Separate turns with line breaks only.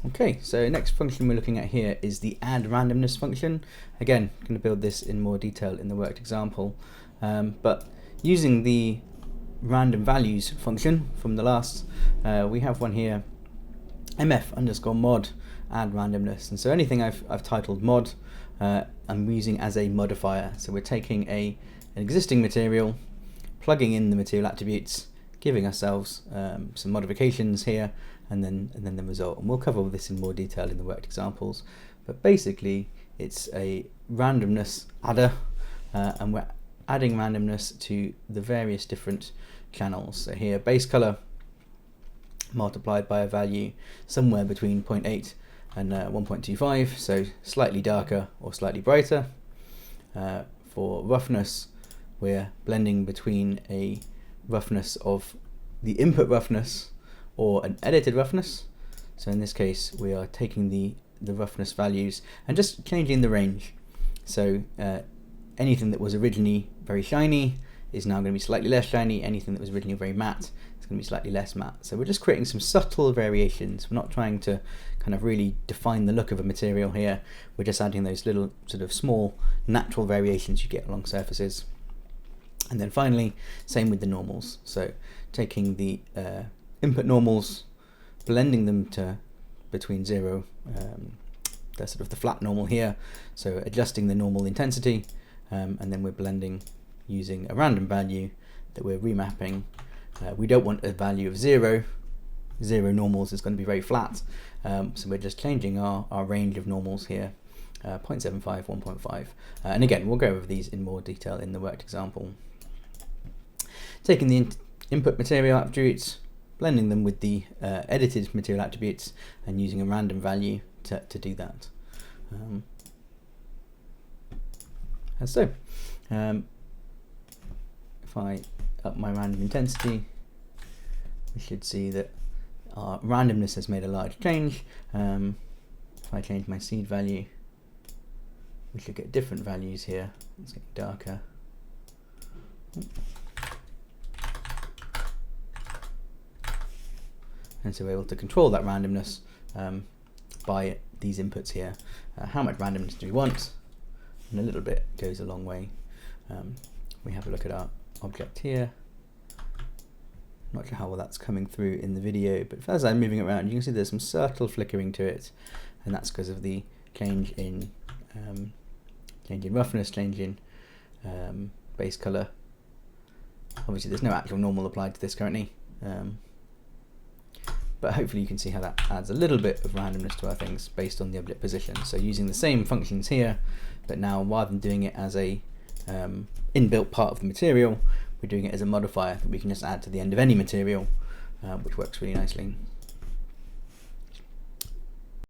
Okay, so next function we're looking at here is the AddRandomness function. Again, I'm going to build this in more detail in the worked example, but using the random values function from the last, we have one here, mf_mod AddRandomness, and so anything I've titled mod, I'm using as a modifier. So we're taking an existing material, plugging in the material attributes, giving ourselves some modifications here, and then the result. And we'll cover all this in more detail in the worked examples. But basically, it's a randomness adder, and we're adding randomness to the various different channels. So here, base color multiplied by a value somewhere between 0.8 and 1.25, so slightly darker or slightly brighter. For roughness, we're blending between a roughness of the input roughness or an edited roughness. So in this case, we are taking the roughness values and just changing the range. So anything that was originally very shiny is now going to be slightly less shiny. Anything that was originally very matte is going to be slightly less matte. So we're just creating some subtle variations. We're not trying to kind of really define the look of a material here. We're just adding those little sort of small natural variations you get along surfaces. And then finally, same with the normals. So taking the input normals, blending them to between 0, the sort of the flat normal here, so adjusting the normal intensity, and then we're blending using a random value that we're remapping. We don't want a value of 0. 0 normals is going to be very flat, so we're just changing our range of normals here, 0.75, 1.5, and again we'll go over these in more detail in the worked example. Taking the input material attributes, blending them with the edited material attributes, and using a random value to do that. And so, if I up my random intensity, we should see that our randomness has made a large change. If I change my seed value, we should get different values here. It's getting darker. And so we're able to control that randomness by these inputs here. How much randomness do we want? And a little bit goes a long way. We have a look at our object here. Not sure how well that's coming through in the video, but as I'm moving it around, you can see there's some subtle flickering to it, and that's because of the change in roughness, change in base color. Obviously, there's no actual normal applied to this currently. But hopefully you can see how that adds a little bit of randomness to our things based on the object position. So using the same functions here, but now rather than doing it as a inbuilt part of the material, we're doing it as a modifier that we can just add to the end of any material, which works really nicely.